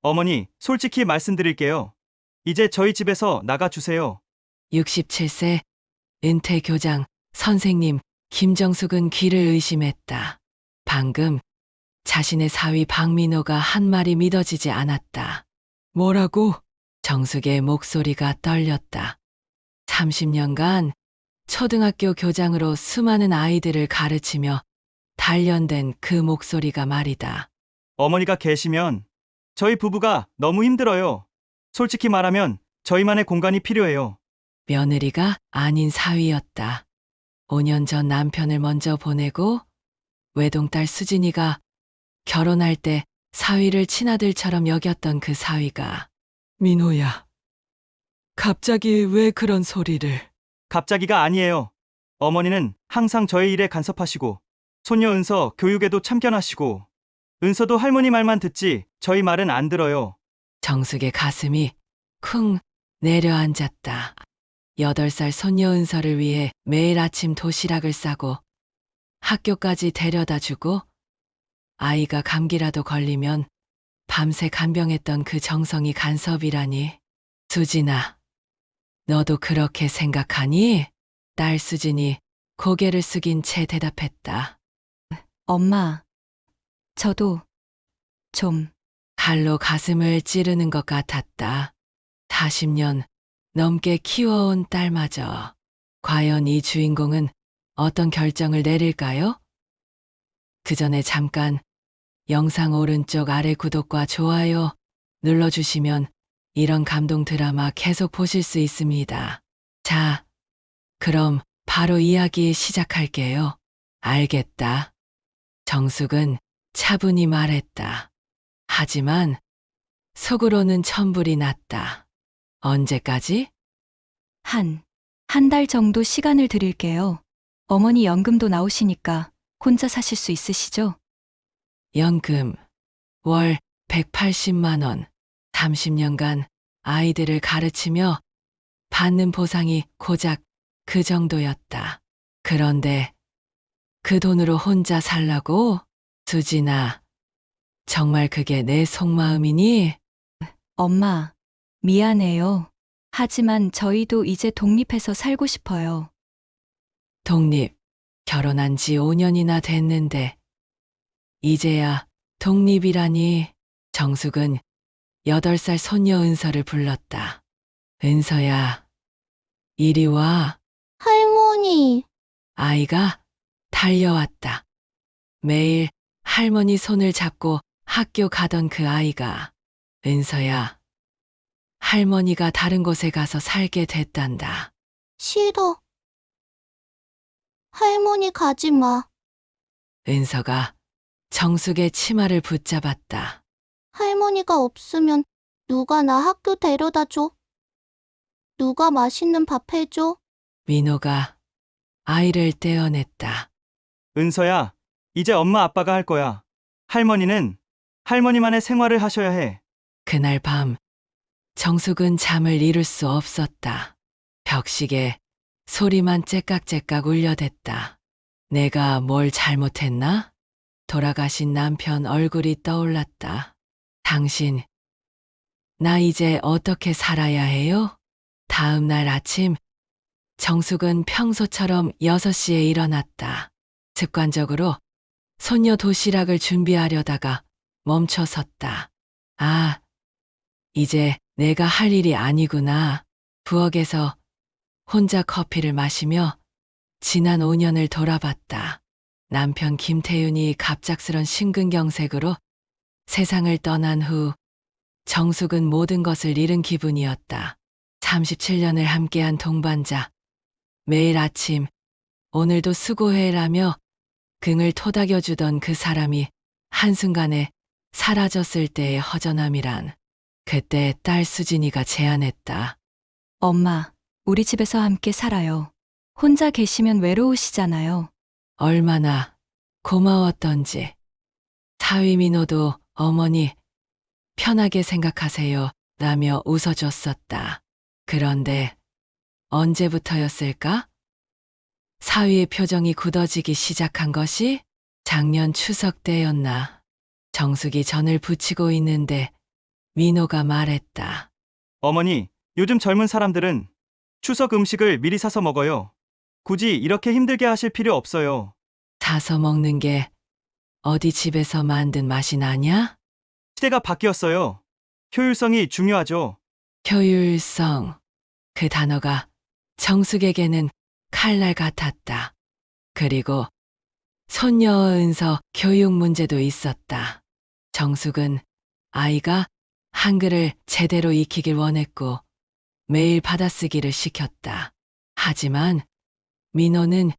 어머니, 솔직히 말씀드릴게요. 이제 저희 집에서 나가주세요. 67세 은퇴 교장 선생님 김정숙은 귀를 의심했다. 방금 자신의 사위 박민호가 한 말이 믿어지지 않았다. 뭐라고? 정숙의 목소리가 떨렸다. 30년간 초등학교 교장으로 수많은 아이들을 가르치며 단련된 그 목소리가 말이다. 어머니가 계시면 저희 부부가 너무 힘들어요. 솔직히 말하면 저희만의 공간이 필요해요. 며느리가 아닌 사위였다. 5년 전 남편을 먼저 보내고 외동딸 수진이가 결혼할 때 사위를 친아들처럼 여겼던 그 사위가 민호야, 갑자기 왜 그런 소리를? 갑자기가 아니에요. 어머니는 항상 저의 일에 간섭하시고 손녀 은서 교육에도 참견하시고 은서도 할머니 말만 듣지 저희 말은 안 들어요. 정숙의 가슴이 쿵 내려앉았다. 8살 손녀 은서를 위해 매일 아침 도시락을 싸고 학교까지 데려다 주고 아이가 감기라도 걸리면 밤새 간병했던 그 정성이 간섭이라니. 수진아, 너도 그렇게 생각하니? 딸 수진이 고개를 숙인 채 대답했다. 엄마, 저도 좀 칼로 가슴을 찌르는 것 같았다. 40년 넘게 키워온 딸마저. 과연 이 주인공은 어떤 결정을 내릴까요? 그 전에 잠깐 영상 오른쪽 아래 구독과 좋아요 눌러주시면 이런 감동 드라마 계속 보실 수 있습니다. 자, 그럼 바로 이야기 시작할게요. 알겠다. 정숙은 차분히 말했다. 하지만 속으로는 천불이 났다. 언제까지? 한 달 정도 시간을 드릴게요. 어머니 연금도 나오시니까 혼자 사실 수 있으시죠? 연금 월 180만 원, 30년간 아이들을 가르치며 받는 보상이 고작 그 정도였다. 그런데 그 돈으로 혼자 살라고? 수진아, 정말 그게 내 속마음이니? 엄마, 미안해요. 하지만 저희도 이제 독립해서 살고 싶어요. 독립, 결혼한 지 5년이나 됐는데 이제야 독립이라니. 정숙은 8살 손녀 은서를 불렀다. 은서야, 이리 와. 할머니, 아이가 달려왔다. 매일 할머니 손을 잡고 학교 가던 그 아이가 은서야, 할머니가 다른 곳에 가서 살게 됐단다. 싫어. 할머니 가지 마. 은서가 정숙의 치마를 붙잡았다. 할머니가 없으면 누가 나 학교 데려다 줘? 누가 맛있는 밥 해줘? 민호가 아이를 떼어냈다. 은서야, 이제 엄마 아빠가 할 거야. 할머니는 할머니만의 생활을 하셔야 해. 그날 밤 정숙은 잠을 이룰 수 없었다. 벽시계 소리만 째깍째깍 울려댔다. 내가 뭘 잘못했나? 돌아가신 남편 얼굴이 떠올랐다. 당신, 나 이제 어떻게 살아야 해요? 다음 날 아침 정숙은 평소처럼 6시에 일어났다. 습관적으로 손녀 도시락을 준비하려다가 멈춰 섰다. 아, 이제 내가 할 일이 아니구나. 부엌에서 혼자 커피를 마시며 지난 5년을 돌아봤다. 남편 김태윤이 갑작스런 심근경색으로 세상을 떠난 후 정숙은 모든 것을 잃은 기분이었다. 37년을 함께한 동반자. 매일 아침 오늘도 수고해라며 긍을 토닥여주던 그 사람이 한순간에 사라졌을 때의 허전함이란. 그때 딸 수진이가 제안했다. 엄마, 우리 집에서 함께 살아요. 혼자 계시면 외로우시잖아요. 얼마나 고마웠던지. 사위 민호도 어머니 편하게 생각하세요 라며 웃어줬었다. 그런데 언제부터였을까? 사위의 표정이 굳어지기 시작한 것이 작년 추석 때였나. 정숙이 전을 부치고 있는데 민호가 말했다. 어머니, 요즘 젊은 사람들은 추석 음식을 미리 사서 먹어요. 굳이 이렇게 힘들게 하실 필요 없어요. 사서 먹는 게 어디 집에서 만든 맛이 나냐? 시대가 바뀌었어요. 효율성이 중요하죠. 효율성. 그 단어가 정숙에게는 칼날 같았다. 그리고 손녀 은서 교육 문제도 있었다. 정숙은 아이가 한글을 제대로 익히길 원했고 매일 받아쓰기를 시켰다. 하지만 민호는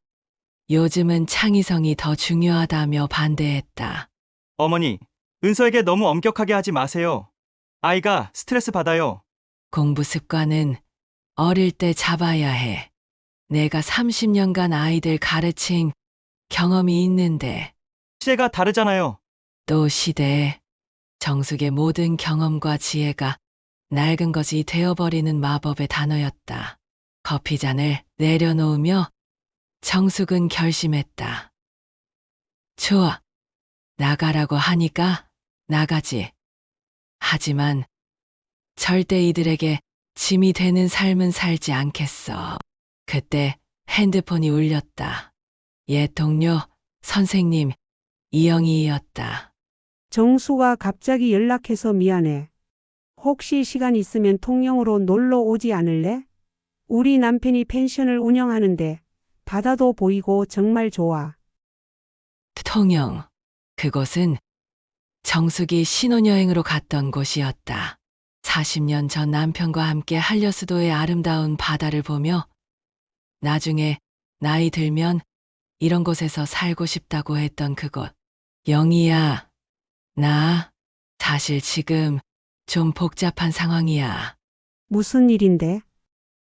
요즘은 창의성이 더 중요하다며 반대했다. 어머니, 은서에게 너무 엄격하게 하지 마세요. 아이가 스트레스 받아요. 공부 습관은 어릴 때 잡아야 해. 내가 30년간 아이들 가르친 경험이 있는데 시대가 다르잖아요. 또 시대에 정숙의 모든 경험과 지혜가 낡은 것이 되어버리는 마법의 단어였다. 커피잔을 내려놓으며 정숙은 결심했다. 좋아. 나가라고 하니까 나가지. 하지만 절대 이들에게 짐이 되는 삶은 살지 않겠어. 그때 핸드폰이 울렸다. 옛 동료 선생님 이영희였다. 정수가 갑자기 연락해서 미안해. 혹시 시간 있으면 통영으로 놀러 오지 않을래? 우리 남편이 펜션을 운영하는데 바다도 보이고 정말 좋아. 통영. 그곳은 정숙이 신혼여행으로 갔던 곳이었다. 40년 전 남편과 함께 한려수도의 아름다운 바다를 보며 나중에 나이 들면 이런 곳에서 살고 싶다고 했던 그곳. 영희야, 나 사실 지금 좀 복잡한 상황이야. 무슨 일인데?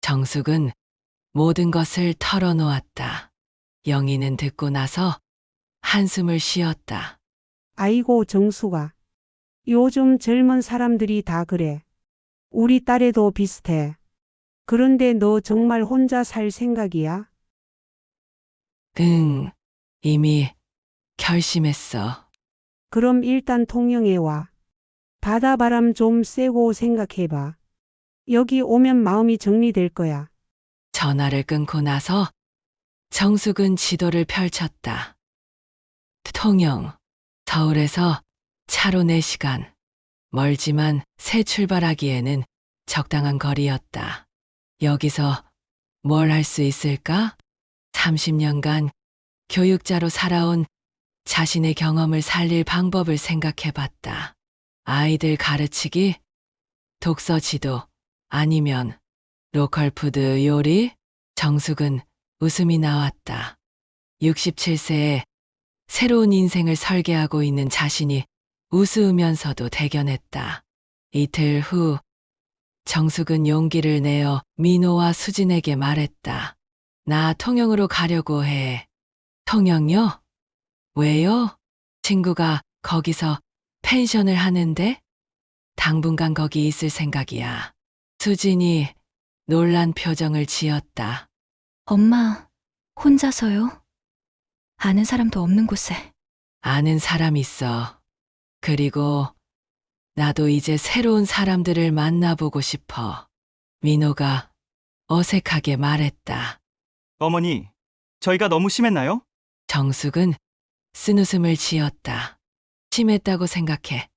정숙은 모든 것을 털어놓았다. 영희는 듣고 나서 한숨을 쉬었다. 아이고 정수가. 요즘 젊은 사람들이 다 그래. 우리 딸애도 비슷해. 그런데 너 정말 혼자 살 생각이야? 응, 이미 결심했어. 그럼 일단 통영에 와. 바다바람 좀 쐬고 생각해봐. 여기 오면 마음이 정리될 거야. 전화를 끊고 나서 정숙은 지도를 펼쳤다. 통영, 서울에서 차로 4시간. 멀지만 새 출발하기에는 적당한 거리였다. 여기서 뭘 할 수 있을까? 30년간 교육자로 살아온 자신의 경험을 살릴 방법을 생각해봤다. 아이들 가르치기, 독서 지도, 아니면 로컬 푸드 요리? 정숙은 웃음이 나왔다. 67세에 새로운 인생을 설계하고 있는 자신이 우스우면서도 대견했다. 이틀 후 정숙은 용기를 내어 민호와 수진에게 말했다. 나 통영으로 가려고 해. 통영요? 왜요? 친구가 거기서 펜션을 하는데 당분간 거기 있을 생각이야. 수진이 놀란 표정을 지었다. 엄마, 혼자서요? 아는 사람도 없는 곳에. 아는 사람 있어. 그리고 나도 이제 새로운 사람들을 만나보고 싶어. 민호가 어색하게 말했다. 어머니, 저희가 너무 심했나요? 정숙은 쓴웃음을 지었다. 심했다고 생각해.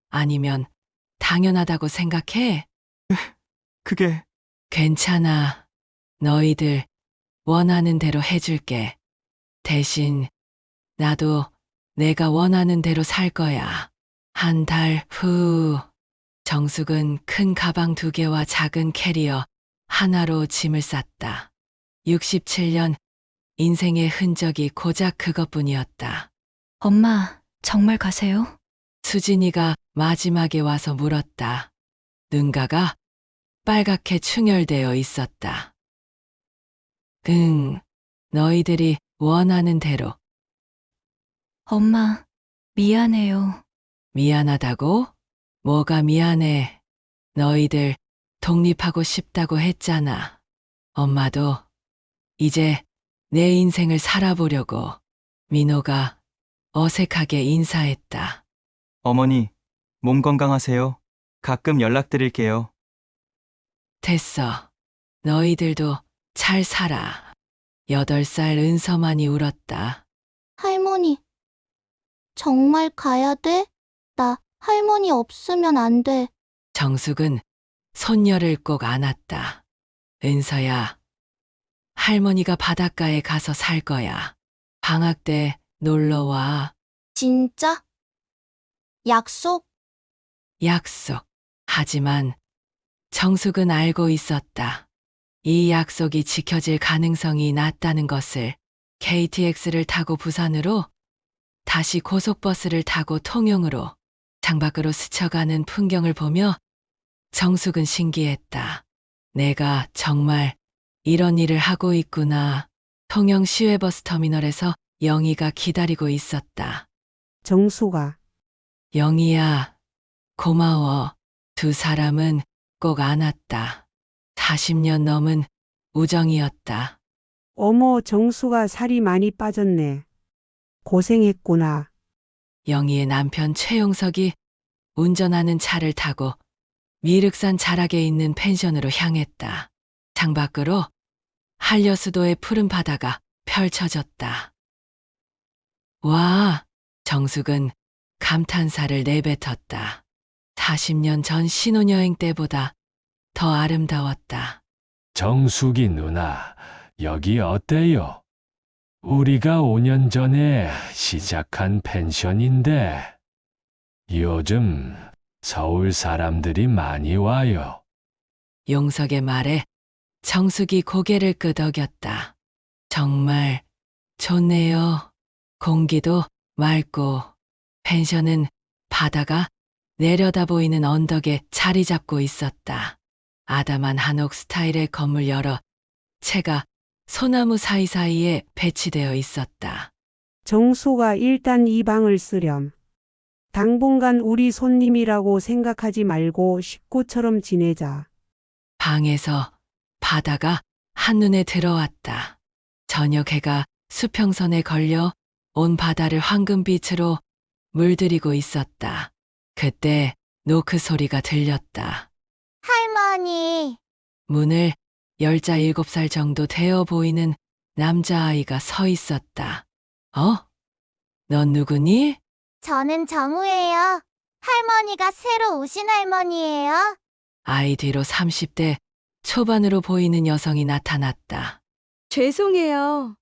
아니면 당연하다고 생각해? 그게 괜찮아. 너희들 원하는 대로 해줄게. 대신 나도 내가 원하는 대로 살 거야. 한 달 후, 정숙은 큰 가방 2개와 작은 캐리어 하나로 짐을 쌌다. 67년 인생의 흔적이 고작 그것뿐이었다. 엄마, 정말 가세요? 수진이가 마지막에 와서 물었다. 눈가가 빨갛게 충혈되어 있었다. 응, 너희들이 원하는 대로. 엄마, 미안해요. 미안하다고? 뭐가 미안해. 너희들 독립하고 싶다고 했잖아. 엄마도 이제 내 인생을 살아보려고. 민호가 어색하게 인사했다. 어머니, 몸 건강하세요. 가끔 연락드릴게요. 됐어. 너희들도 잘 살아. 8살 은서만이 울었다. 할머니, 정말 가야 돼? 나 할머니 없으면 안 돼. 정숙은 손녀를 꼭 안았다. 은서야, 할머니가 바닷가에 가서 살 거야. 방학 때 놀러 와. 진짜? 약속? 약속. 하지만 정숙은 알고 있었다. 이 약속이 지켜질 가능성이 낮다는 것을. KTX를 타고 부산으로, 다시 고속버스를 타고 통영으로, 창밖으로 스쳐가는 풍경을 보며 정숙은 신기했다. 내가 정말 이런 일을 하고 있구나. 통영 시외버스 터미널에서 영희가 기다리고 있었다. 정수가 영희야, 고마워. 두 사람은 꼭 안았다. 40년 넘은 우정이었다. 어머 정수가 살이 많이 빠졌네. 고생했구나. 영희의 남편 최용석이 운전하는 차를 타고 미륵산 자락에 있는 펜션으로 향했다. 창밖으로 한려수도의 푸른 바다가 펼쳐졌다. 와, 정숙은 감탄사를 내뱉었다. 40년 전 신혼여행 때보다 더 아름다웠다. 정숙이 누나, 여기 어때요? 우리가 5년 전에 시작한 펜션인데 요즘 서울 사람들이 많이 와요. 용석의 말에 정숙이 고개를 끄덕였다. 정말 좋네요. 공기도 맑고 펜션은 바다가 내려다 보이는 언덕에 자리 잡고 있었다. 아담한 한옥 스타일의 건물 여러 채가 소나무 사이사이에 배치되어 있었다. 정수가 일단 이 방을 쓰렴. 당분간 우리 손님이라고 생각하지 말고 식구처럼 지내자. 방에서 바다가 한눈에 들어왔다. 저녁 해가 수평선에 걸려 온 바다를 황금빛으로 물들이고 있었다. 그때 노크 소리가 들렸다. 할머니. 문을 열자 7살 정도 되어 보이는 남자아이가 서 있었다. 넌 누구니? 저는 정우예요. 할머니가 새로 오신 할머니예요. 아이 뒤로 30대 초반으로 보이는 여성이 나타났다. 죄송해요.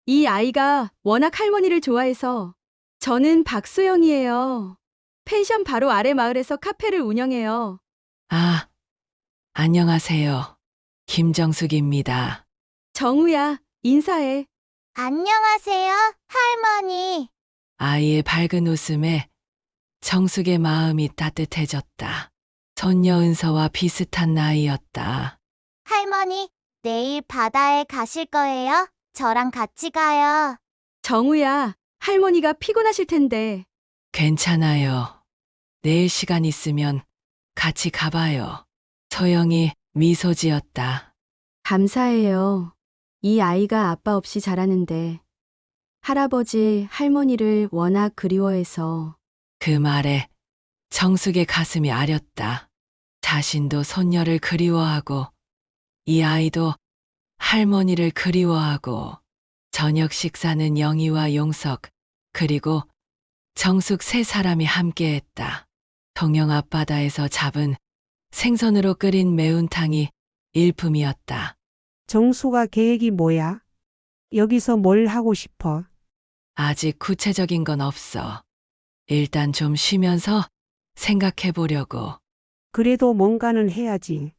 이 아이가 워낙 할머니를 좋아해서. 저는 박소영이에요. 펜션 바로 아래 마을에서 카페를 운영해요. 아, 안녕하세요. 김정숙입니다. 정우야, 인사해. 안녕하세요, 할머니. 아이의 밝은 웃음에 정숙의 마음이 따뜻해졌다. 손녀 은서와 비슷한 나이였다. 할머니, 내일 바다에 가실 거예요? 저랑 같이 가요. 정우야, 할머니가 피곤하실 텐데. 괜찮아요. 내일 시간 있으면 같이 가봐요. 소영이 미소 지었다. 감사해요. 이 아이가 아빠 없이 자라는데 할아버지, 할머니를 워낙 그리워해서. 그 말에 정숙의 가슴이 아렸다. 자신도 손녀를 그리워하고 이 아이도 할머니를 그리워하고 저녁 식사는 영희와 용석 그리고 정숙 세 사람이 함께했다. 통영 앞바다에서 잡은 생선으로 끓인 매운탕이 일품이었다. 정수가 계획이 뭐야? 여기서 뭘 하고 싶어? 아직 구체적인 건 없어. 일단 좀 쉬면서 생각해 보려고. 그래도 뭔가는 해야지.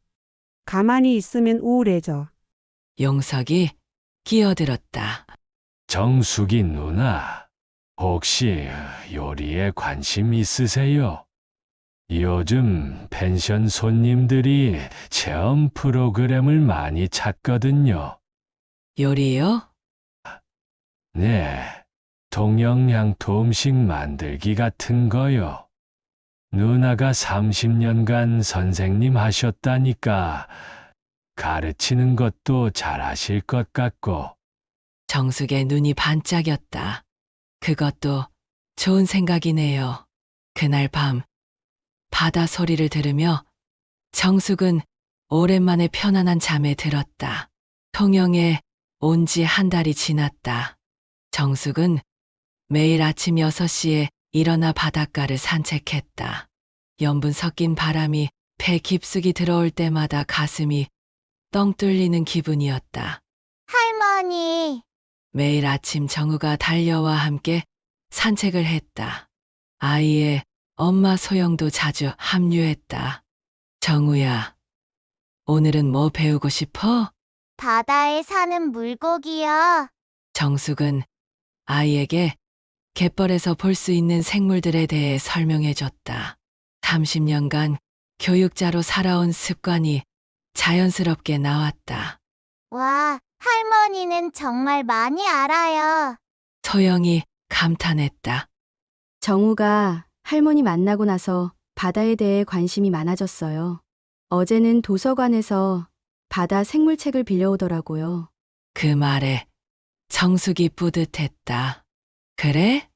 가만히 있으면 우울해져. 용석이 끼어들었다. 정숙이 누나, 혹시 요리에 관심 있으세요? 요즘 펜션 손님들이 체험 프로그램을 많이 찾거든요. 요리요? 네, 동영양토 음식 만들기 같은 거요. 누나가 30년간 선생님 하셨다니까 가르치는 것도 잘하실 것 같고. 정숙의 눈이 반짝였다. 그것도 좋은 생각이네요. 그날 밤 바다 소리를 들으며 정숙은 오랜만에 편안한 잠에 들었다. 통영에 온 지 한 달이 지났다. 정숙은 매일 아침 6시에 일어나 바닷가를 산책했다. 염분 섞인 바람이 배 깊숙이 들어올 때마다 가슴이 뻥 뚫리는 기분이었다. 할머니, 매일 아침 정우가 달려와 함께 산책을 했다. 아이의 엄마 소영도 자주 합류했다. 정우야, 오늘은 뭐 배우고 싶어? 바다에 사는 물고기요. 정숙은 아이에게 갯벌에서 볼 수 있는 생물들에 대해 설명해줬다. 30년간 교육자로 살아온 습관이 자연스럽게 나왔다. 와, 할머니는 정말 많이 알아요. 소영이 감탄했다. 정우가 할머니 만나고 나서 바다에 대해 관심이 많아졌어요. 어제는 도서관에서 바다 생물책을 빌려오더라고요. 그 말에 정숙이 뿌듯했다. 그래?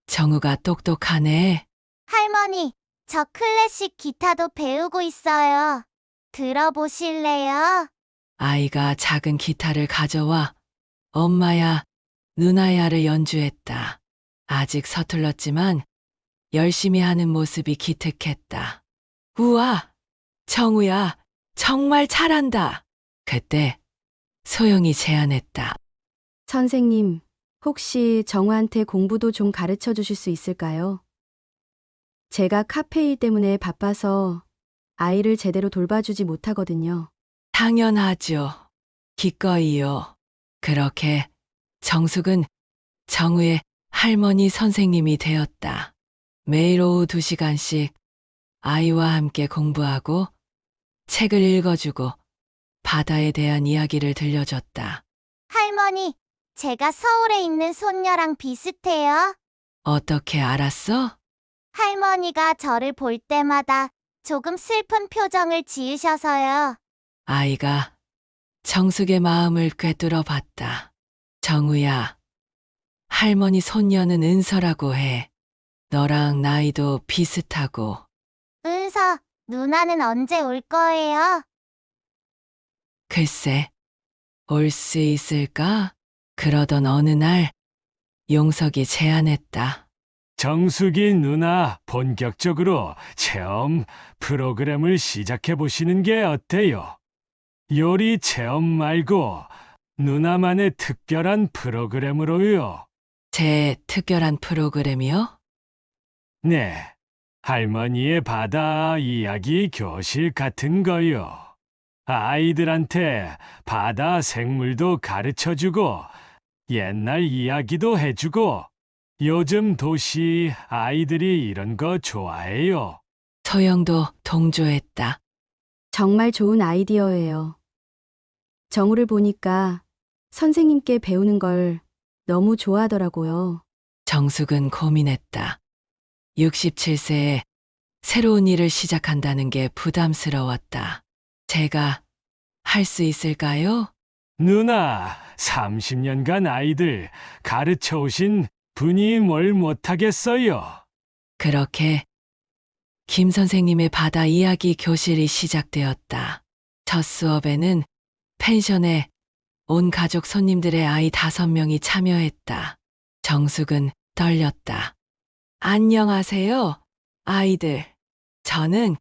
정우가 똑똑하네. 할머니, 저 클래식 기타도 배우고 있어요. 들어보실래요? 아이가 작은 기타를 가져와 엄마야, 누나야를 연주했다. 아직 서툴렀지만 열심히 하는 모습이 기특했다. 우와, 정우야, 정말 잘한다. 그때 소영이 제안했다. 선생님, 혹시 정우한테 공부도 좀 가르쳐 주실 수 있을까요? 제가 카페 일 때문에 바빠서 아이를 제대로 돌봐주지 못하거든요. 당연하죠. 기꺼이요. 그렇게 정숙은 정우의 할머니 선생님이 되었다. 매일 오후 2시간씩 아이와 함께 공부하고 책을 읽어주고 바다에 대한 이야기를 들려줬다. 할머니, 제가 서울에 있는 손녀랑 비슷해요. 어떻게 알았어? 할머니가 저를 볼 때마다 조금 슬픈 표정을 지으셔서요. 아이가 정숙의 마음을 꿰뚫어 봤다. 정우야, 할머니 손녀는 은서라고 해. 너랑 나이도 비슷하고. 은서, 누나는 언제 올 거예요? 글쎄, 올 수 있을까? 그러던 어느 날 용석이 제안했다. 정숙이 누나 본격적으로 체험 프로그램을 시작해 보시는 게 어때요? 요리 체험 말고 누나만의 특별한 프로그램으로요. 제 특별한 프로그램이요? 네, 할머니의 바다 이야기 교실 같은 거요. 아이들한테 바다 생물도 가르쳐주고 옛날 이야기도 해주고 요즘 도시 아이들이 이런 거 좋아해요. 소영도 동조했다. 정말 좋은 아이디어예요. 정우를 보니까 선생님께 배우는 걸 너무 좋아하더라고요. 정숙은 고민했다. 67세에 새로운 일을 시작한다는 게 부담스러웠다. 제가 할 수 있을까요? 누나, 30년간 아이들 가르쳐 오신 분이 뭘 못하겠어요. 그렇게 김 선생님의 바다 이야기 교실이 시작되었다. 첫 수업에는 펜션에 온 가족 손님들의 아이 5명이 참여했다. 정숙은 떨렸다. 안녕하세요, 아이들. 저는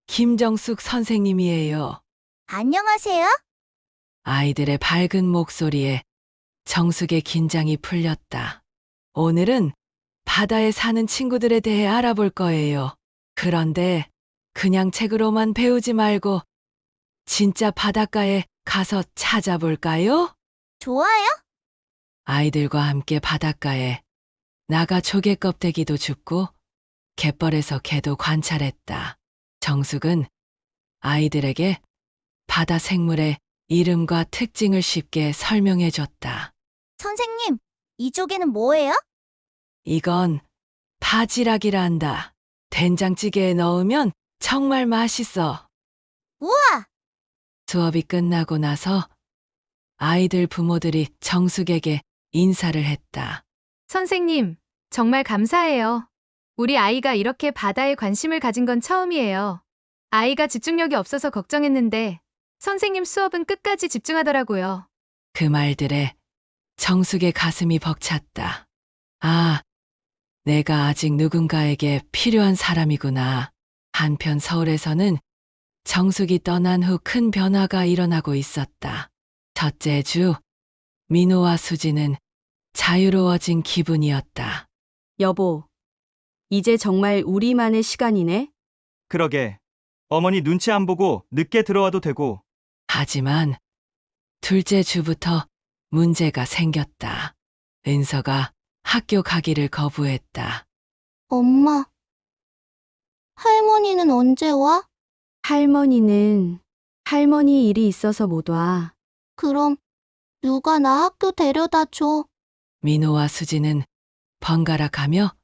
김정숙 선생님이에요. 안녕하세요. 아이들의 밝은 목소리에 정숙의 긴장이 풀렸다. 오늘은 바다에 사는 친구들에 대해 알아볼 거예요. 그런데 그냥 책으로만 배우지 말고 진짜 바닷가에 가서 찾아볼까요? 좋아요? 아이들과 함께 바닷가에 나가 조개 껍데기도 줍고 갯벌에서 개도 관찰했다. 정숙은 아이들에게 바다 생물의 이름과 특징을 쉽게 설명해줬다. 선생님, 이 조개는 뭐예요? 이건 바지락이란다. 된장찌개에 넣으면 정말 맛있어. 우와! 수업이 끝나고 나서 아이들 부모들이 정숙에게 인사를 했다. 선생님, 정말 감사해요. 우리 아이가 이렇게 바다에 관심을 가진 건 처음이에요. 아이가 집중력이 없어서 걱정했는데 선생님 수업은 끝까지 집중하더라고요. 그 말들에 정숙의 가슴이 벅찼다. 아, 내가 아직 누군가에게 필요한 사람이구나. 한편 서울에서는 정숙이 떠난 후 큰 변화가 일어나고 있었다. 첫째 주, 민호와 수지는 자유로워진 기분이었다. 여보, 이제 정말 우리만의 시간이네? 그러게. 어머니 눈치 안 보고 늦게 들어와도 되고. 하지만 둘째 주부터 문제가 생겼다. 은서가 학교 가기를 거부했다. 엄마, 할머니는 언제 와? 할머니 일이 있어서 못 와. 그럼 누가 나 학교 데려다 줘. 민호와 수지는 번갈아 가며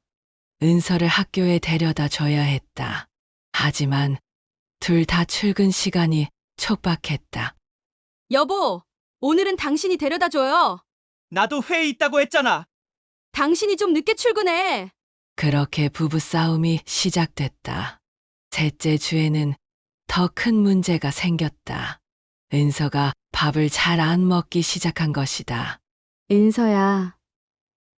은서를 학교에 데려다 줘야 했다. 하지만 둘 다 출근 시간이 촉박했다. 여보, 오늘은 당신이 데려다 줘요. 나도 회의 있다고 했잖아. 당신이 좀 늦게 출근해. 그렇게 부부 싸움이 시작됐다. 셋째 주에는 더 큰 문제가 생겼다. 은서가 밥을 잘 안 먹기 시작한 것이다. 은서야,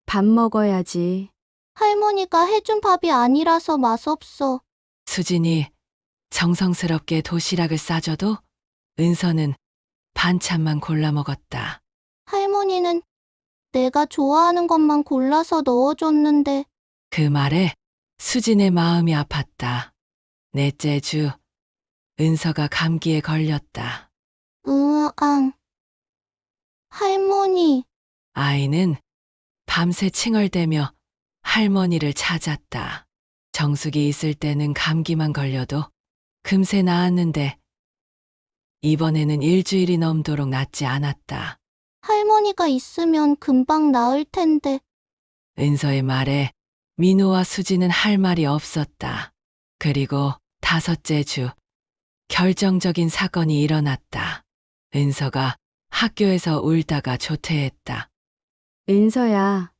밥 먹어야지. 할머니가 해준 밥이 아니라서 맛없어. 수진이 정성스럽게 도시락을 싸줘도 은서는 반찬만 골라 먹었다. 할머니는 내가 좋아하는 것만 골라서 넣어줬는데 그 말에 수진의 마음이 아팠다. 넷째 주, 은서가 감기에 걸렸다. 으앙. 할머니, 아이는 밤새 칭얼대며 할머니를 찾았다. 정숙이 있을 때는 감기만 걸려도 금세 나았는데 이번에는 일주일이 넘도록 낫지 않았다. 할머니가 있으면 금방 나을 텐데. 은서의 말에 민호와 수지는 할 말이 없었다. 그리고 다섯째 주, 결정적인 사건이 일어났다. 은서가 학교에서 울다가 조퇴했다. 은서야,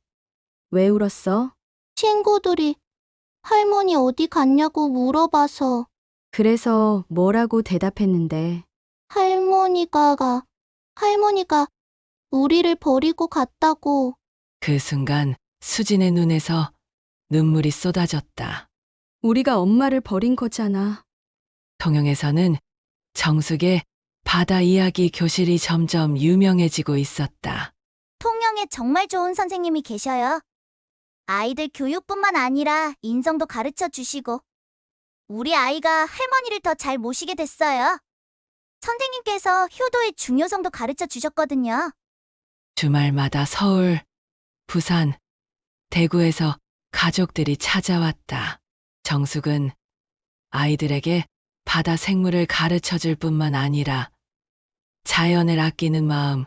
왜 울었어? 친구들이 할머니 어디 갔냐고 물어봐서 그래서 뭐라고 대답했는데. 할머니가 우리를 버리고 갔다고. 그 순간 수진의 눈에서 눈물이 쏟아졌다. 우리가 엄마를 버린 거잖아. 통영에서는 정숙의 바다 이야기 교실이 점점 유명해지고 있었다. 통영에 정말 좋은 선생님이 계셔요. 아이들 교육뿐만 아니라 인성도 가르쳐 주시고 우리 아이가 할머니를 더 잘 모시게 됐어요. 선생님께서 효도의 중요성도 가르쳐 주셨거든요. 주말마다 서울, 부산, 대구에서 가족들이 찾아왔다. 정숙은 아이들에게 바다 생물을 가르쳐 줄 뿐만 아니라 자연을 아끼는 마음,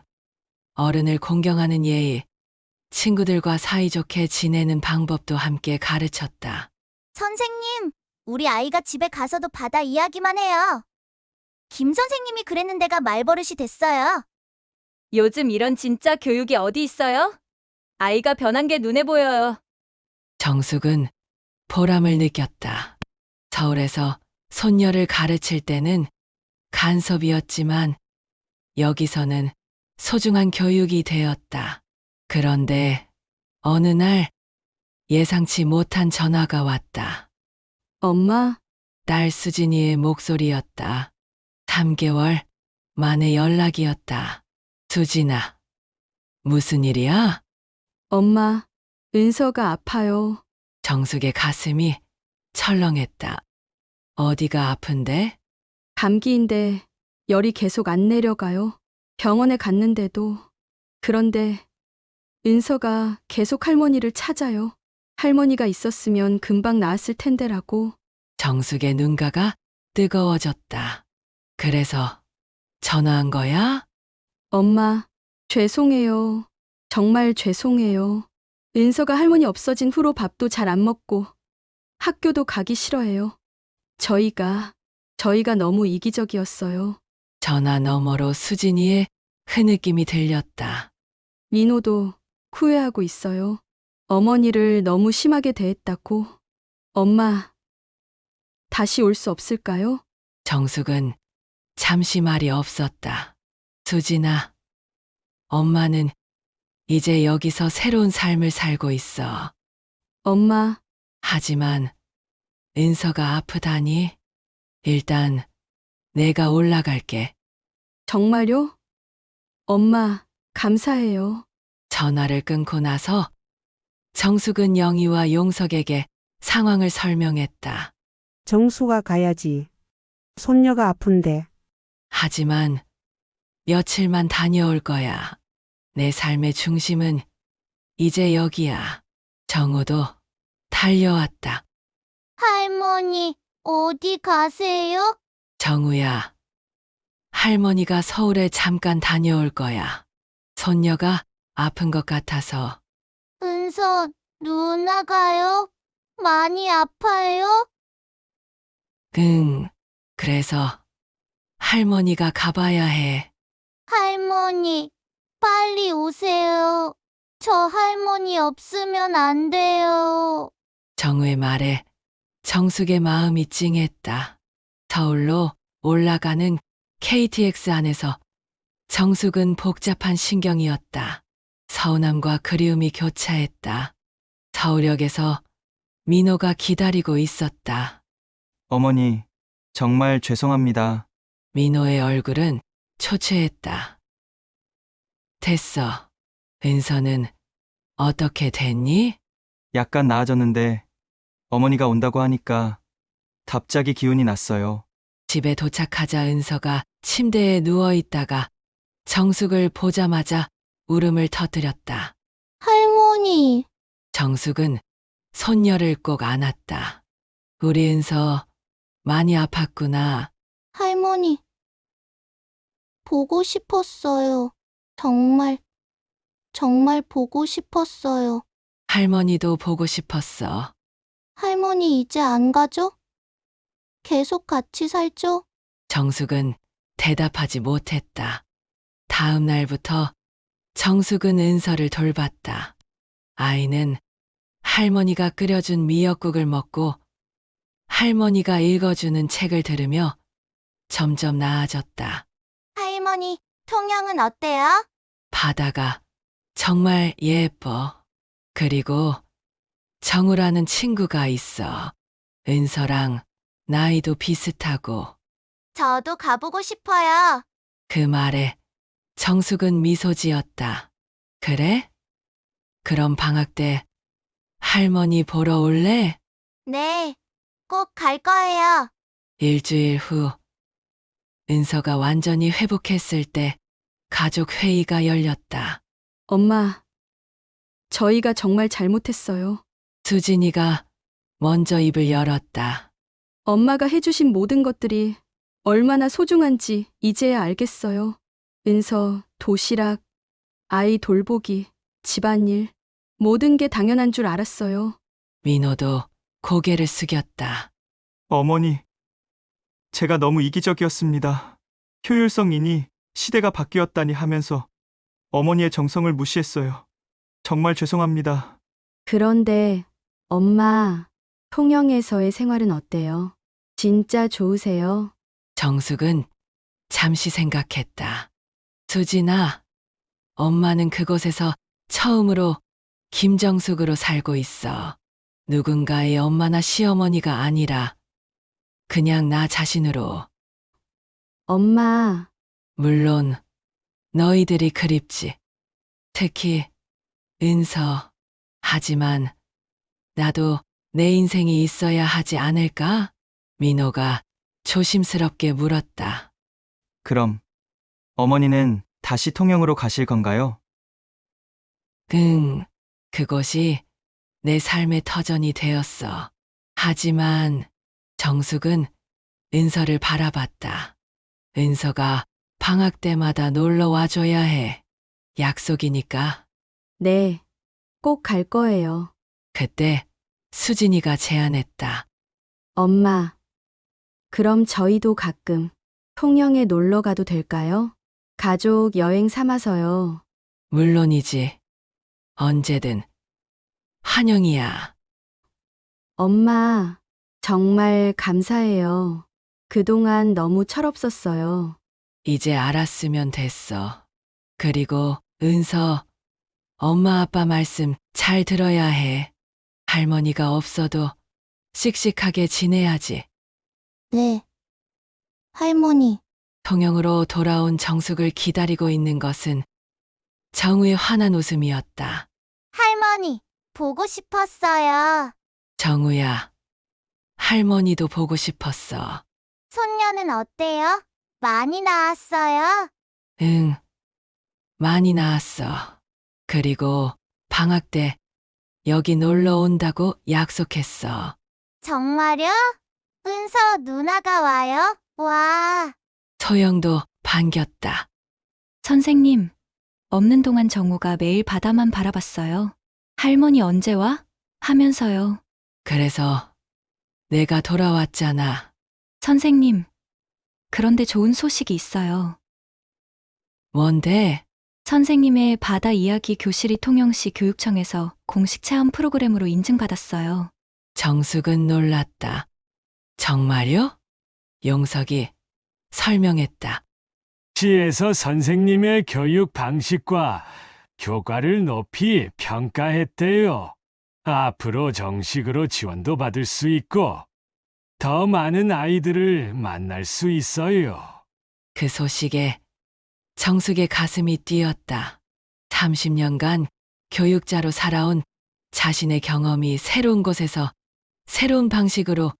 어른을 공경하는 예의, 친구들과 사이좋게 지내는 방법도 함께 가르쳤다. 선생님, 우리 아이가 집에 가서도 바다 이야기만 해요. 김 선생님이 그랬는 데가 말버릇이 됐어요. 요즘 이런 진짜 교육이 어디 있어요? 아이가 변한 게 눈에 보여요. 정숙은 보람을 느꼈다. 서울에서 손녀를 가르칠 때는 간섭이었지만 여기서는 소중한 교육이 되었다. 그런데 어느 날 예상치 못한 전화가 왔다. 엄마, 딸 수진이의 목소리였다. 3개월 만에 연락이었다. 수진아, 무슨 일이야? 엄마, 은서가 아파요. 정숙의 가슴이 철렁했다. 어디가 아픈데? 감기인데 열이 계속 안 내려가요. 병원에 갔는데도. 그런데 은서가 계속 할머니를 찾아요. 할머니가 있었으면 금방 나았을 텐데라고. 정숙의 눈가가 뜨거워졌다. 그래서 전화한 거야? 엄마, 죄송해요. 정말 죄송해요. 은서가 할머니 없어진 후로 밥도 잘 안 먹고 학교도 가기 싫어해요. 저희가 너무 이기적이었어요. 전화 너머로 수진이의 흐느낌이 들렸다. 민호도 후회하고 있어요. 어머니를 너무 심하게 대했다고. 엄마, 다시 올 수 없을까요? 정숙은 잠시 말이 없었다. 수진아, 엄마는 이제 여기서 새로운 삶을 살고 있어. 엄마, 하지만 은서가 아프다니. 일단 내가 올라갈게. 정말요? 엄마, 감사해요. 전화를 끊고 나서 정숙은 영희와 용석에게 상황을 설명했다. 정수가 가야지. 손녀가 아픈데. 하지만 며칠만 다녀올 거야. 내 삶의 중심은 이제 여기야. 정우도 달려왔다. 할머니, 어디 가세요? 정우야, 할머니가 서울에 잠깐 다녀올 거야. 손녀가 아픈 것 같아서. 은서, 누나가요? 많이 아파요? 응, 그래서 할머니가 가봐야 해. 할머니, 빨리 오세요. 저 할머니 없으면 안 돼요. 정우의 말에 정숙의 마음이 찡했다. 서울로 올라가는 KTX 안에서 정숙은 복잡한 신경이었다. 서운함과 그리움이 교차했다. 서울역에서 민호가 기다리고 있었다. 어머니, 정말 죄송합니다. 민호의 얼굴은 초췌했다. 됐어. 은서는 어떻게 됐니? 약간 나아졌는데 어머니가 온다고 하니까 갑자기 기운이 났어요. 집에 도착하자 은서가 침대에 누워 있다가 정숙을 보자마자 울음을 터뜨렸다. 할머니, 정숙은 손녀를 꼭 안았다. 우리 은서 많이 아팠구나. 할머니. 보고 싶었어요. 정말 보고 싶었어요. 할머니도 보고 싶었어. 할머니 이제 안 가죠? 계속 같이 살죠? 정숙은 대답하지 못했다. 다음 날부터 정숙은 은서를 돌봤다. 아이는 할머니가 끓여준 미역국을 먹고 할머니가 읽어주는 책을 들으며 점점 나아졌다. 할머니, 통영은 어때요? 바다가 정말 예뻐. 그리고 정우라는 친구가 있어. 은서랑 나이도 비슷하고. 저도 가보고 싶어요. 그 말에 정숙은 미소 지었다. 그래? 그럼 방학 때 할머니 보러 올래? 네, 꼭 갈 거예요. 일주일 후 은서가 완전히 회복했을 때 가족 회의가 열렸다. 엄마, 저희가 정말 잘못했어요. 수진이가 먼저 입을 열었다. 엄마가 해주신 모든 것들이 얼마나 소중한지 이제야 알겠어요. 은서, 도시락, 아이 돌보기, 집안일, 모든 게 당연한 줄 알았어요. 민호도 고개를 숙였다. 어머니, 제가 너무 이기적이었습니다. 효율성이니 시대가 바뀌었다니 하면서 어머니의 정성을 무시했어요. 정말 죄송합니다. 그런데 엄마, 통영에서의 생활은 어때요? 진짜 좋으세요? 정숙은 잠시 생각했다. 수진아, 엄마는 그곳에서 처음으로 김정숙으로 살고 있어. 누군가의 엄마나 시어머니가 아니라 그냥 나 자신으로. 엄마, 물론 너희들이 그립지. 특히 은서. 하지만 나도 내 인생이 있어야 하지 않을까? 민호가 조심스럽게 물었다. 그럼 어머니는 다시 통영으로 가실 건가요? 응, 그곳이 내 삶의 터전이 되었어. 하지만 정숙은 은서를 바라봤다. 은서가 방학 때마다 놀러 와줘야 해. 약속이니까. 네, 꼭 갈 거예요. 그때 수진이가 제안했다. 엄마, 그럼 저희도 가끔 통영에 놀러 가도 될까요? 가족 여행 삼아서요. 물론이지. 언제든 환영이야. 엄마, 정말 감사해요. 그동안 너무 철없었어요. 이제 알았으면 됐어. 그리고 은서, 엄마 아빠 말씀 잘 들어야 해. 할머니가 없어도 씩씩하게 지내야지. 네. 할머니, 통영으로 돌아온 정숙을 기다리고 있는 것은 정우의 환한 웃음이었다. 할머니, 보고 싶었어요. 정우야, 할머니도 보고 싶었어. 손녀는 어때요? 많이 나았어요? 응, 많이 나았어. 그리고 방학 때 여기 놀러 온다고 약속했어. 정말요? 은서 누나가 와요? 와. 소영도 반겼다. 선생님, 없는 동안 정우가 매일 바다만 바라봤어요. 할머니 언제 와? 하면서요. 그래서 내가 돌아왔잖아. 선생님, 그런데 좋은 소식이 있어요. 뭔데? 선생님의 바다 이야기 교실이 통영시 교육청에서 공식 체험 프로그램으로 인증받았어요. 정숙은 놀랐다. 정말요? 용석이 설명했다. 시에서 선생님의 교육 방식과 교과를 높이 평가했대요. 앞으로 정식으로 지원도 받을 수 있고 더 많은 아이들을 만날 수 있어요. 그 소식에 정숙의 가슴이 뛰었다. 30년간 교육자로 살아온 자신의 경험이 새로운 곳에서 새로운 방식으로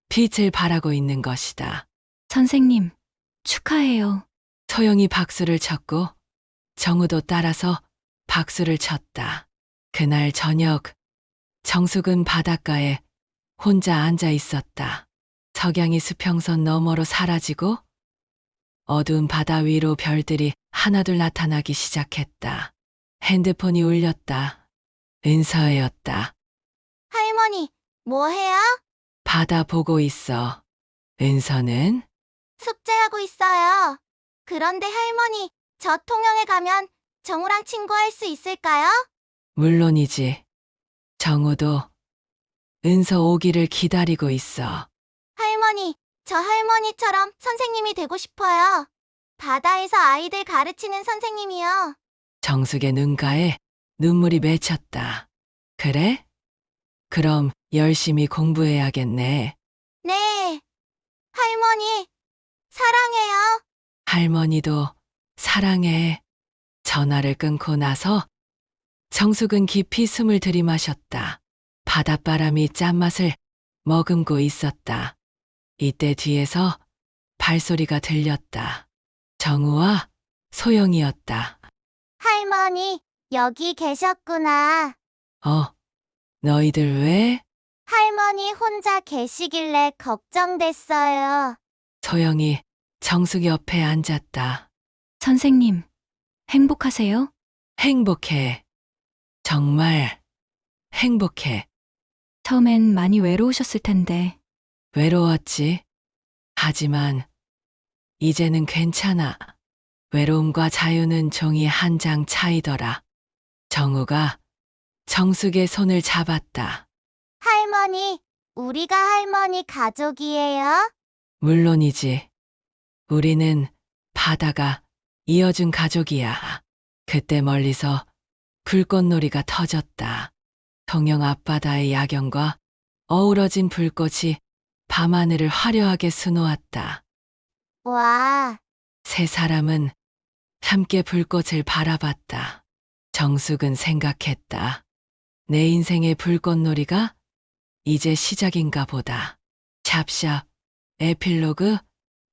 빛을 발하고 있는 것이다. 선생님, 축하해요. 소영이 박수를 쳤고 정우도 따라서 박수를 쳤다. 그날 저녁 정숙은 바닷가에 혼자 앉아 있었다. 석양이 수평선 너머로 사라지고 어두운 바다 위로 별들이 하나둘 나타나기 시작했다. 핸드폰이 울렸다. 은서였다. 할머니, 뭐 해요? 바다 보고 있어. 은서는? 숙제하고 있어요. 그런데 할머니, 저 통영에 가면 정우랑 친구할 수 있을까요? 물론이지. 정우도 은서 오기를 기다리고 있어. 할머니, 저 할머니처럼 선생님이 되고 싶어요. 바다에서 아이들 가르치는 선생님이요. 정숙의 눈가에 눈물이 맺혔다. 그래? 그럼 열심히 공부해야겠네. 네. 할머니, 사랑해요. 할머니도 사랑해. 전화를 끊고 나서 정숙은 깊이 숨을 들이마셨다. 바닷바람이 짠맛을 머금고 있었다. 이때 뒤에서 발소리가 들렸다. 정우와 소영이었다. 할머니, 여기 계셨구나. 너희들 왜? 할머니 혼자 계시길래 걱정됐어요. 소영이 정숙 옆에 앉았다. 선생님, 행복하세요? 행복해. 정말 행복해. 처음엔 많이 외로우셨을 텐데. 외로웠지. 하지만 이제는 괜찮아. 외로움과 자유는 종이 한 장 차이더라. 정우가 정숙의 손을 잡았다. 할머니, 우리가 할머니 가족이에요? 물론이지. 우리는 바다가 이어준 가족이야. 그때 멀리서 불꽃놀이가 터졌다. 통영 앞바다의 야경과 어우러진 불꽃이 밤하늘을 화려하게 수놓았다. 와, 세 사람은 함께 불꽃을 바라봤다. 정숙은 생각했다. 내 인생의 불꽃놀이가 이제 시작인가 보다. 샵샵 에필로그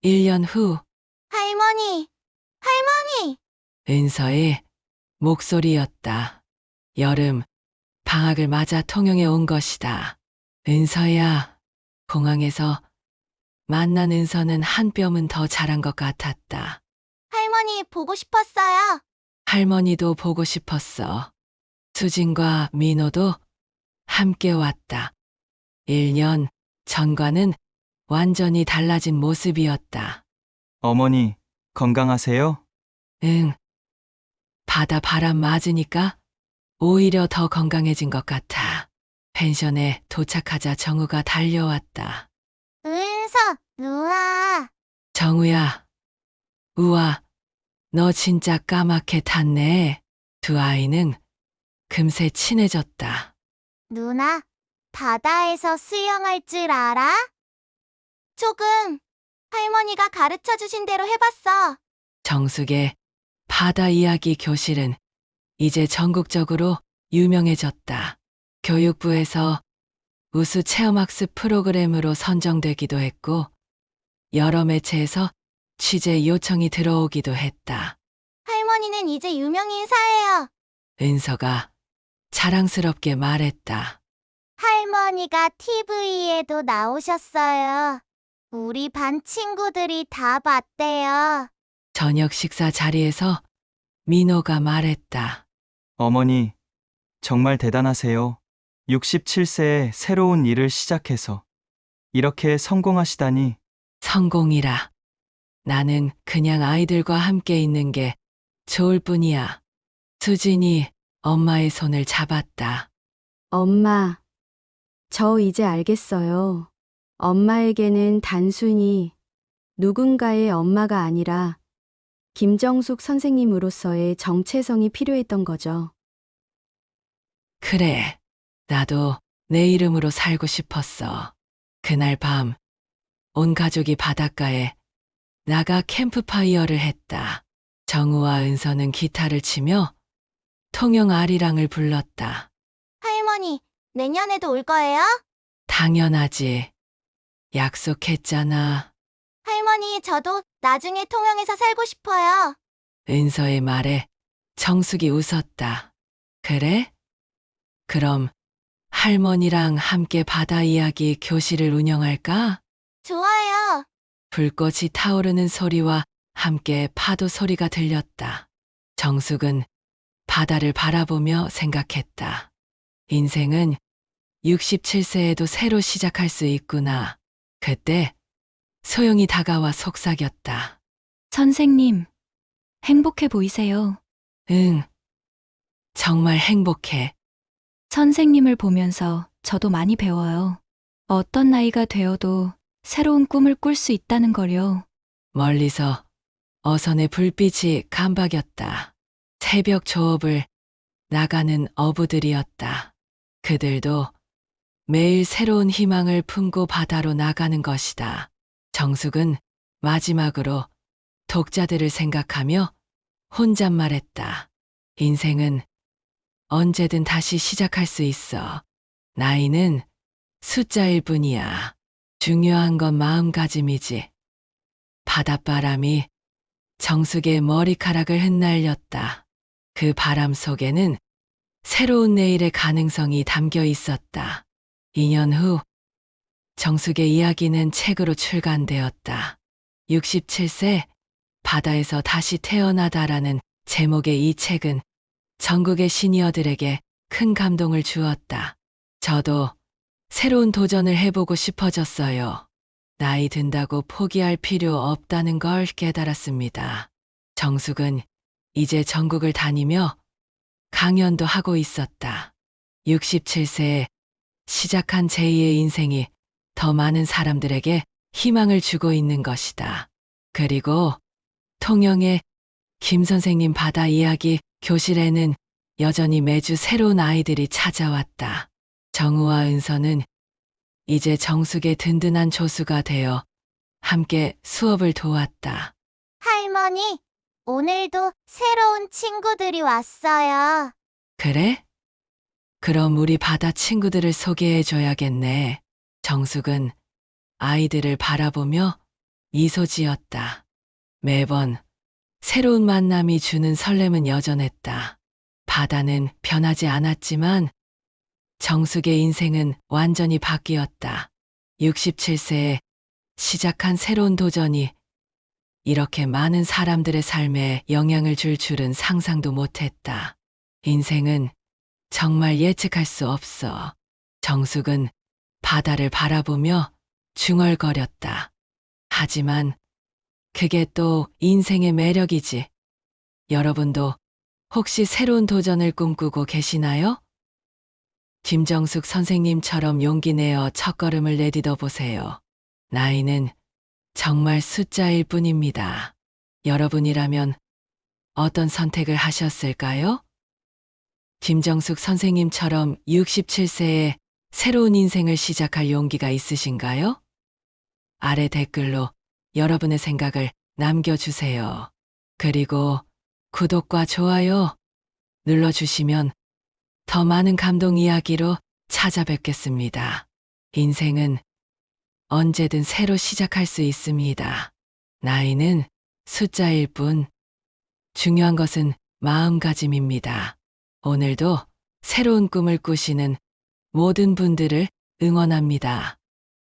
1년 후 할머니, 할머니. 은서의 목소리였다. 여름 방학을 맞아 통영에 온 것이다. 은서야. 공항에서 만난 은서는 한 뼘은 더 자란 것 같았다. 할머니 보고 싶었어요. 할머니도 보고 싶었어. 수진과 민호도 함께 왔다. 1년 전과는 완전히 달라진 모습이었다. 어머니, 건강하세요? 응. 바다 바람 맞으니까 오히려 더 건강해진 것 같아. 펜션에 도착하자 정우가 달려왔다. 은서, 누아. 정우야. 우와, 너 진짜 까맣게 탔네. 두 아이는 금세 친해졌다. 누나, 바다에서 수영할 줄 알아? 조금. 할머니가 가르쳐 주신 대로 해봤어. 정숙의 바다 이야기 교실은 이제 전국적으로 유명해졌다. 교육부에서 우수 체험학습 프로그램으로 선정되기도 했고, 여러 매체에서 취재 요청이 들어오기도 했다. 할머니는 이제 유명 인사예요. 은서가 자랑스럽게 말했다. 할머니가 TV에도 나오셨어요. 우리 반 친구들이 다 봤대요. 저녁 식사 자리에서 민호가 말했다. 어머니, 정말 대단하세요. 67세에 새로운 일을 시작해서 이렇게 성공하시다니. 성공이라. 나는 그냥 아이들과 함께 있는 게 좋을 뿐이야. 수진이 엄마의 손을 잡았다. 엄마, 저 이제 알겠어요. 엄마에게는 단순히 누군가의 엄마가 아니라 김정숙 선생님으로서의 정체성이 필요했던 거죠. 그래, 나도 내 이름으로 살고 싶었어. 그날 밤, 온 가족이 바닷가에 나가 캠프파이어를 했다. 정우와 은서는 기타를 치며 통영 아리랑을 불렀다. 할머니, 내년에도 올 거예요? 당연하지. 약속했잖아. 할머니, 저도 나중에 통영에서 살고 싶어요. 은서의 말에 정숙이 웃었다. 그래? 그럼 할머니랑 함께 바다 이야기 교실을 운영할까? 좋아요. 불꽃이 타오르는 소리와 함께 파도 소리가 들렸다. 정숙은 바다를 바라보며 생각했다. 인생은 67세에도 새로 시작할 수 있구나. 그때 소영이 다가와 속삭였다. 선생님, 행복해 보이세요. 응, 정말 행복해. 선생님을 보면서 저도 많이 배워요. 어떤 나이가 되어도 새로운 꿈을 꿀 수 있다는 걸요. 멀리서 어선의 불빛이 감박였다. 새벽 조업을 나가는 어부들이었다. 그들도 매일 새로운 희망을 품고 바다로 나가는 것이다. 정숙은 마지막으로 독자들을 생각하며 혼잣말했다. 인생은 언제든 다시 시작할 수 있어. 나이는 숫자일 뿐이야. 중요한 건 마음가짐이지. 바닷바람이 정숙의 머리카락을 흩날렸다. 그 바람 속에는 새로운 내일의 가능성이 담겨 있었다. 2년 후 정숙의 이야기는 책으로 출간되었다. 67세 바다에서 다시 태어나다라는 제목의 이 책은 전국의 시니어들에게 큰 감동을 주었다. 저도 새로운 도전을 해보고 싶어졌어요. 나이 든다고 포기할 필요 없다는 걸 깨달았습니다. 정숙은 이제 전국을 다니며 강연도 하고 있었다. 67세에 시작한 제2의 인생이 더 많은 사람들에게 희망을 주고 있는 것이다. 그리고 통영의 김 선생님 바다 이야기 교실에는 여전히 매주 새로운 아이들이 찾아왔다. 정우와 은서는 이제 정숙의 든든한 조수가 되어 함께 수업을 도왔다. 할머니, 오늘도 새로운 친구들이 왔어요. 그래? 그럼 우리 바다 친구들을 소개해줘야겠네. 정숙은 아이들을 바라보며 미소 지었다. 매번 새로운 만남이 주는 설렘은 여전했다. 바다는 변하지 않았지만 정숙의 인생은 완전히 바뀌었다. 67세에 시작한 새로운 도전이 이렇게 많은 사람들의 삶에 영향을 줄 줄은 상상도 못했다. 인생은 정말 예측할 수 없어. 정숙은 바다를 바라보며 중얼거렸다. 하지만 그게 또 인생의 매력이지. 여러분도 혹시 새로운 도전을 꿈꾸고 계시나요? 김정숙 선생님처럼 용기 내어 첫걸음을 내딛어 보세요. 나이는 정말 숫자일 뿐입니다. 여러분이라면 어떤 선택을 하셨을까요? 김정숙 선생님처럼 67세에 새로운 인생을 시작할 용기가 있으신가요? 아래 댓글로 여러분의 생각을 남겨주세요. 그리고 구독과 좋아요 눌러주시면 더 많은 감동 이야기로 찾아뵙겠습니다. 인생은 언제든 새로 시작할 수 있습니다. 나이는 숫자일 뿐, 중요한 것은 마음가짐입니다. 오늘도 새로운 꿈을 꾸시는 모든 분들을 응원합니다.